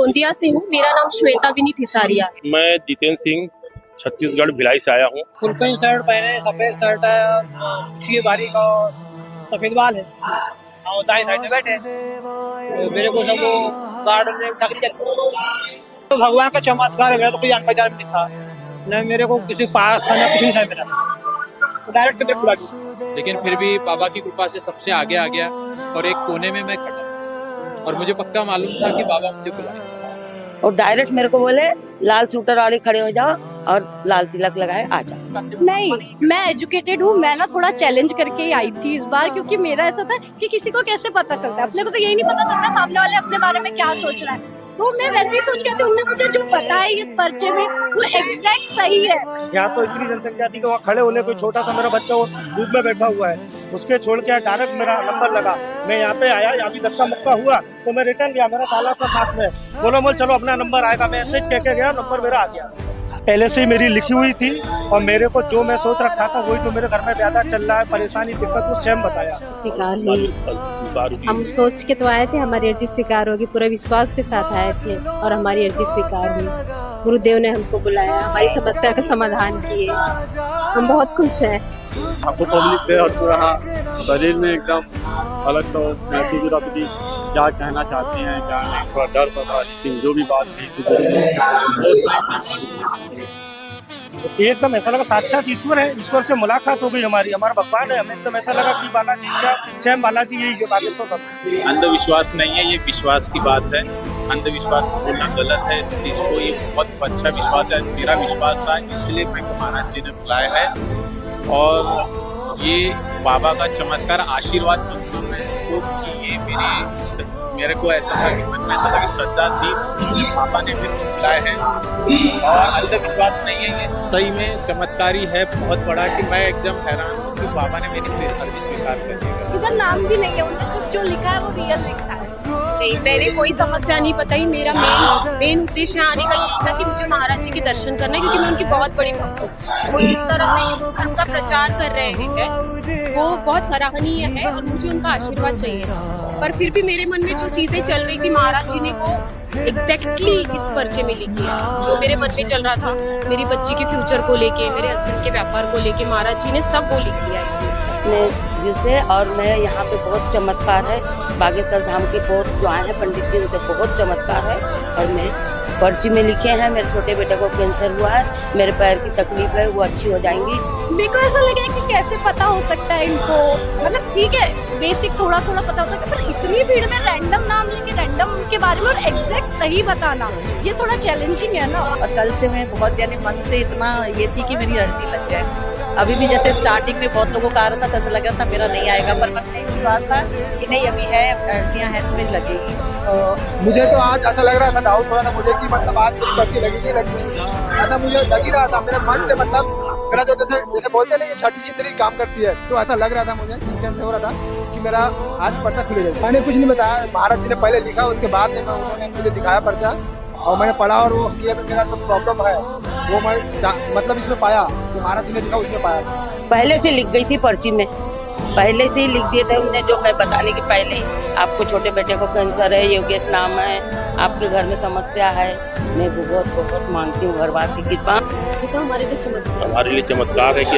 गोंदिया से हूँ। मेरा नाम श्वेता विनीत हिसारिया है। मैं जितेंद्र सिंह छत्तीसगढ़ भिलाई से आया हूँ। फुलकई शर्ट पहने, सफेद शर्ट है, छुए बारी का सफेद बाल है और दाएं साइड में बैठे। तो मेरे को सब गार्डन में उठा के तो भगवान का चमत्कार है। मेरा तो कोई जान पहचान नहीं था, न मेरे को किसी पास था, न कुछ नहीं था मेरा। तो डायरेक्ट करके बुला दिया। लेकिन फिर भी बाबा की कृपा से सबसे आगे आ गया और एक कोने में मैं खड़ा और मुझे पक्का मालूम था कि बाबा मुझे बुलाएंगे। और डायरेक्ट मेरे को बोले लाल सूटर वाले खड़े हो जाओ और लाल तिलक लगाए आ जाओ। नहीं, मैं एजुकेटेड हूँ। मैं ना थोड़ा चैलेंज करके ही आई थी इस बार, क्योंकि मेरा ऐसा था कि किसी को कैसे पता चलता है। अपने को तो यही नहीं पता चलता सामने वाले अपने बारे में क्या सोच रहा है। तो मैं वैसे ही सोच के थी, उनने मुझे जो पता है इस पर्चे में वो एग्जैक्ट सही है। यहाँ तो इतनी जनसंख्या थी कि वहाँ खड़े होने कोई छोटा सा मेरा बच्चा वो धूप में बैठा हुआ है, उसके छोड़ के डायरेक्ट मेरा नंबर लगा। मैं यहाँ पे आया, यहाँ भी धक्का मुक्का हुआ तो मैं रिटर्न गया। मेरा साला था साथ में, बोलो चलो अपना नंबर आएगा। मैसेज कह के गया, नंबर मेरा आ गया। पहले से ही मेरी लिखी हुई थी और मेरे को जो मैं सोच रखा था वही जो मेरे घर में ज्यादा चल रहा है, परेशानी दिक्कत वो स्वयं बताया। स्वीकार हुई। हम सोच के तो आए थे हमारी अर्जी स्वीकार होगी, पूरे विश्वास के साथ आए थे और हमारी अर्जी स्वीकार हुई। गुरुदेव ने हमको बुलाया, हमारी समस्या का समाधान किए। हम बहुत खुश हैं। आपको पब्लिक थे और पूरा शरीर में एकदम अलग सा महसूस हो रहा था कि क्या कहना चाहते हैं, क्या नहीं। थोड़ा डर सा था, लेकिन जो भी बात एकदम ऐसा लगा साक्षात ईश्वर है। ईश्वर से मुलाकात हो गई हमारी, हमारा भगवान है। हमें एकदम ऐसा लगा कि बालाजी क्या स्वयं बालाजी यही बागेश्वर। अंधविश्वास नहीं है, ये विश्वास की बात है। अंधविश्वास बोलना गलत है। इस चीज को ये बहुत अच्छा विश्वास है। मेरा विश्वास था, इसलिए मैं महाराज जी ने बुलाया है। और ये बाबा का चमत्कार आशीर्वाद बोलूँ मैं इसको कि ये मेरे को ऐसा था कि मन में ऐसा था कि श्रद्धा थी, इसलिए बाबा ने मेरे को बुलाया है। और अंधविश्वास नहीं है, ये सही में चमत्कारी है बहुत बड़ा कि मैं एकदम हैरान हूँ कि बाबा ने मेरी अर्जी स्वीकार कर दी। इधर नाम भी नहीं है, उनने सिर्फ जो लिखा है वो रियल लिखा है। नहीं, मैंने कोई समस्या नहीं बताई। मेरा मेन उद्देश्य आने का यही था कि मुझे महाराज जी के दर्शन करना है, क्योंकि मैं उनकी बहुत बड़ी भक्त हूँ। वो जिस तरह से उनका प्रचार कर रहे हैं वो बहुत सराहनीय है और मुझे उनका आशीर्वाद चाहिए। पर फिर भी मेरे मन में जो चीजें चल रही थी, महाराज जी ने वो एग्जैक्टली इस पर्चे में लिखी है। जो मेरे मन में चल रहा था, मेरी बच्ची के फ्यूचर को लेके, मेरे हस्बैंड के व्यापार को लेके, महाराज जी ने सब वो लिख दिया इसमें अपने दिल से। और मैं यहाँ पे बहुत चमत्कार है, बागेश्वर धाम के बहुत जो आए हैं पंडित जी, उनसे बहुत चमत्कार है। और मैं पर्ची में लिखे हैं, मेरे छोटे बेटे को कैंसर हुआ है, मेरे पैर की तकलीफ है, वो अच्छी हो जाएंगी। मेरे को ऐसा लगा कि कैसे पता हो सकता है इनको। मतलब ठीक है, बेसिक थोड़ा थोड़ा पता होता है, पर इतनी भीड़ में रैंडम नाम लेके रैंडम के बारे में और एग्जैक्ट सही बताना, ये थोड़ा चैलेंजिंग है ना। और कल से मैं बहुत यानी मन से इतना ये थी कि मेरी अर्जी लग जाए। अभी भी जैसे स्टार्टिंग में बहुत लोगों का आ रहा था, ऐसा लग रहा था मेरा नहीं आएगा, पर मन में विश्वास था कि नहीं अभी है, अर्जियाँ हैं तो मेरी लगेगी। तो मुझे तो आज ऐसा लग रहा था, डाउट हो रहा था मुझे कि मतलब आज मेरी पर्ची लगेगी ऐसा मुझे लग ही रहा था। मेरे मन से मतलब मेरा जो जैसे बोलते हैं ना, ये छठी चिंतरी काम करती है, तो ऐसा लग रहा था मुझे, सीजन से हो रहा था कि मेरा आज पर्चा खुलेगा। मैंने कुछ नहीं बताया, महाराज जी ने पहले लिखा, उसके बाद में उन्होंने मुझे दिखाया पर्चा और मैंने पढ़ा और वो किया। तो मेरा जो प्रॉब्लम है वो मैं मतलब इसमें पाया, जो महाराज जी ने लिखा उसमें पाया। पहले से लिख गई थी पर्ची में, पहले से ही लिख दिए थे उन्हें, जो मैं बताने के पहले ही आपको छोटे बेटे को कैंसर है, योगेश नाम है, आपके घर में समस्या है। मैं बहुत बहुत मानती हूँ भगवान की कृपा। तो हमारे लिए चमत्कार, हमारे लिए चमत्कार है कि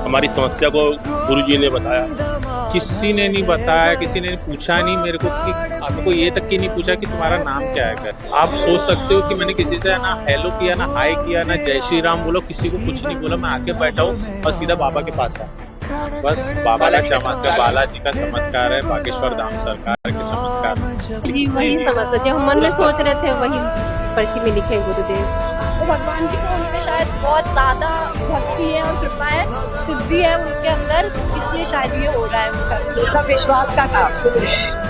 हमारी समस्या को गुरुजी ने बताया। किसी ने नहीं बताया, किसी ने पूछा नहीं मेरे को कि आपको ये तक की नहीं पूछा कि तुम्हारा नाम क्या है कर। आप सोच सकते हो कि मैंने किसी से ना हेलो किया, ना हाय किया, ना जय श्री राम बोलो, किसी को कुछ नहीं बोला। मैं आके बैठा हूँ और सीधा बाबा के पास आया। बस बाबा का चमत्कार, बालाजी का चमत्कार है, बागेश्वर धाम सरकार के चमत्कार। जी वही समस्या जो हम मन में सोच रहे थे वही पर्ची में लिखे गुरुदेव। तो भगवान जी को उनपे शायद बहुत ज्यादा भक्ति है और कृपा है, सिद्धि है उनके अंदर, इसलिए शायद ये हो रहा है उनका। सब विश्वास का काम,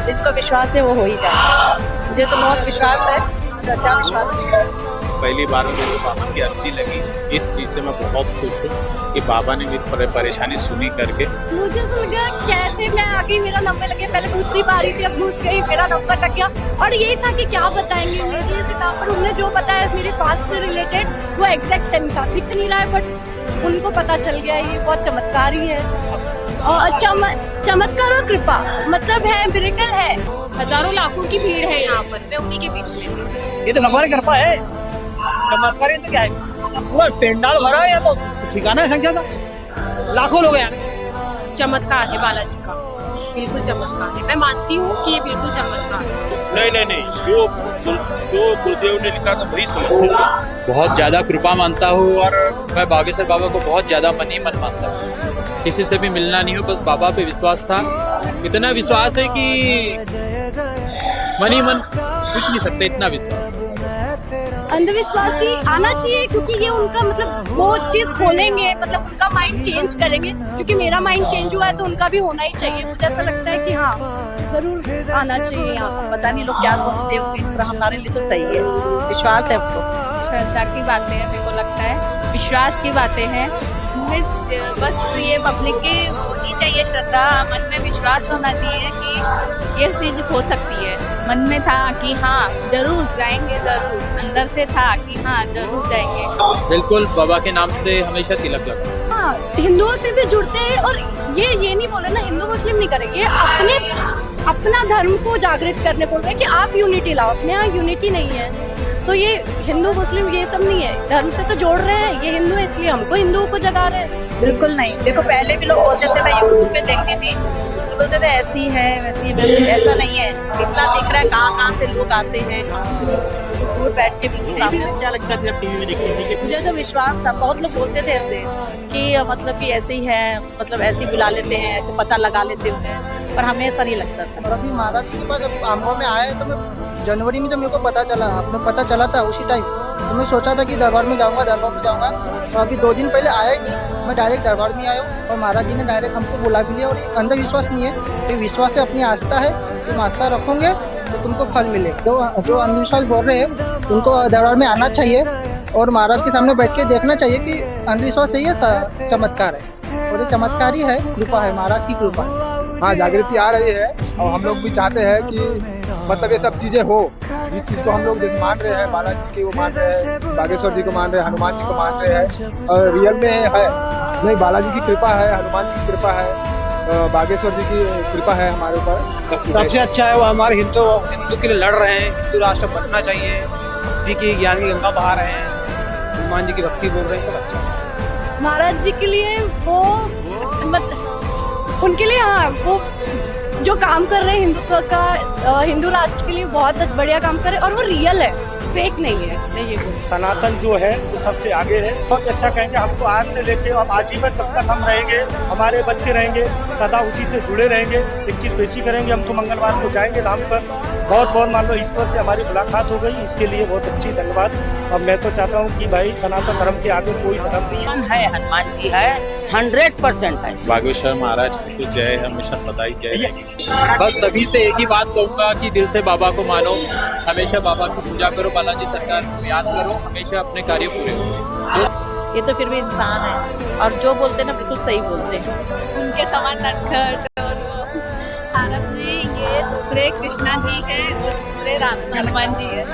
जिनको विश्वास है वो हो ही जाए। मुझे तो बहुत विश्वास है, श्रद्धा विश्वास की। पहली बार मेरे को बाबा की अर्जी लगी, इस चीज़ से मैं बहुत खुश हूँ कि बाबा ने मेरी परेशानी सुनी करके। मुझे ऐसा लगा कैसे मैं आ गई, मेरा नंबर लग गया। पहले दूसरी बारी थी, अब घुस गई, मेरा नंबर लग गया। और यही था कि क्या बताएंगे मेरे पिता, पर उन्होंने जो बताया मेरे स्वास्थ्य से रिलेटेड वो एग्जैक्ट सेम था। दिख नहीं रहा है बट उनको पता चल गया। ये बहुत चमत्कार ही है, और चमत्कार और कृपा मतलब है, मिरेकल है। हजारों लाखों की भीड़ है यहाँ पर, मैं उन्हीं के बीच में थी। ये तो भगवान की कृपा है, चमत्कार। ये तो क्या है, पूरा पेंडाल भरा है, या तो ठिकाना है संख्या का, लाखों लोग हैं यहाँ। चमत्कार है बालाजी का, बिल्कुल चमत्कार है। मैं मानती हूँ कि ये बिल्कुल चमत्कार है। नहीं, जो गुरुदेव ने लिखा था वही समझ। बहुत ज़्यादा कृपा मानता हूँ और मैं बागेश्वर बाबा को बहुत ज़्यादा मन ही मन मानता हूँ। किसी से भी मिलना नहीं हो, बस बाबा पे विश्वास था। इतना विश्वास है कि मन ही मन कुछ नहीं सकते, इतना विश्वास। अंधविश्वास ही आना चाहिए, क्योंकि ये उनका मतलब वो चीज खोलेंगे, मतलब उनका माइंड चेंज करेंगे। क्योंकि मेरा माइंड चेंज हुआ है तो उनका भी होना ही चाहिए। मुझे ऐसा लगता है कि हाँ, जरूर आना चाहिए यहाँ। पता नहीं लोग क्या सोचते होंगे, पर हमारे लिए तो सही है, विश्वास है हमको। श्रद्धा की बातें हैं, मेरे को लगता है विश्वास की बातें हैं। बस ये पब्लिक की होनी चाहिए श्रद्धा, मन में विश्वास होना चाहिए कि ये चीज हो सकती है। मन में था कि हाँ जरूर जाएंगे, जरूर अंदर से था कि हाँ जरूर जाएंगे। बिल्कुल बाबा के नाम से हमेशा तिलक लगा। हाँ, हिंदुओं से भी जुड़ते हैं। और ये नहीं बोले ना हिंदू मुस्लिम नहीं करेंगे, ये अपना धर्म को जागृत करने बोल रहे हैं कि आप यूनिटी लाओ। अपने यहाँ यूनिटी नहीं है। सो ये हिंदू मुस्लिम ये सब नहीं है, धर्म से तो जोड़ रहे हैं। ये हिंदू है इसलिए हमको हिंदुओं को जगा रहे हैं। बिल्कुल नहीं। देखो पहले भी लोग बोलते थे, मैं यूट्यूब पे देखती थी, तो बोलते थे ऐसी है वैसी है। ऐसा नहीं है, इतना दिख रहा है। कहाँ से लोग आते हैं, दूर बैठ के बिल्कुल सामने। क्या लगता है टीवी में देखती थी? मुझे तो विश्वास था। बहुत लोग बोलते थे ऐसे कि मतलब कि ऐसे ही है, मतलब ऐसे ही बुला लेते हैं, ऐसे पता लगा लेते हैं, पर हमें ऐसा नहीं लगता था। और अभी महाराज जी के पास जब आम्बा में आए तो मैं जनवरी में जब मेरे को पता चला था उसी टाइम, तो मैं सोचा था कि दरबार में जाऊंगा। तो अभी 2 दिन पहले आया ही नहीं, मैं डायरेक्ट दरबार में आया हूँ और महाराज जी ने डायरेक्ट हमको बुला भी लिया। और ये अंधविश्वास नहीं है, ये विश्वास है, अपनी आस्था है। तुम आस्था रखोगे तो तुमको फल मिले। तो जो अंधविश्वास बोल रहे हैं उनको दरबार में आना चाहिए और महाराज के सामने बैठ के देखना चाहिए कि अंधविश्वास सही है, चमत्कार है। और ये चमत्कार ही है, कृपा है, महाराज की कृपा है। हाँ, जागृति आ रही है और हम लोग भी चाहते हैं कि मतलब ये सब चीज़ें हो। जिस चीज़ को हम लोग जैसे मान रहे हैं, बालाजी की वो मान रहे हैं, बागेश्वर जी को मान रहे हैं, हनुमान जी को मान रहे हैं, और रियल में है नहीं, बालाजी की कृपा है, हनुमान जी की कृपा है, बागेश्वर जी की कृपा है हमारे ऊपर। सबसे अच्छा है वो हमारे हिंदू के लिए लड़ रहे हैं। हिंदू राष्ट्र बनना चाहिए, जी की ज्ञान की गंगा बहा रहे हैं, हनुमान जी की भक्ति बोल रहे हैं, सब अच्छा है। महाराज जी के लिए वो उनके लिए हाँ, वो जो काम कर रहे हैं हिंदुत्व का, हिंदू राष्ट्र के लिए बहुत बढ़िया काम कर रहे हैं। और वो रियल है, फेक नहीं है। मैं ये बोलूँ सनातन जो है वो सबसे आगे है। बहुत अच्छा कहेंगे, हमको आज से लेके अब आजीवन जब तक हम रहेंगे, हमारे बच्चे रहेंगे, सदा उसी से जुड़े रहेंगे। 21 बेसी करेंगे, हम तो मंगलवार को जाएंगे धाम पर। बहुत बहुत मान लो ईश्वर से हमारी मुलाकात हो गई, इसके लिए बहुत अच्छी धन्यवाद। अब मैं तो चाहता हूँ कि भाई सनातन धर्म के आगे कोई धर्म नहीं है। हनुमान जी है, 100% है। बागेश्वर महाराज की तो जय, हमेशा सदा ही जय। बस सभी से एक ही बात कहूँगा कि दिल से बाबा को मानो, हमेशा बाबा की पूजा करो, बालाजी सरकार को याद करो, हमेशा अपने कार्य पूरे होंगे। ये तो फिर भी इंसान है और जो बोलते हैं ना बिल्कुल सही बोलते हैं। उनके समान नटखट और वो भारत में ये दूसरे कृष्णा जी है और दूसरे हनुमान जी है।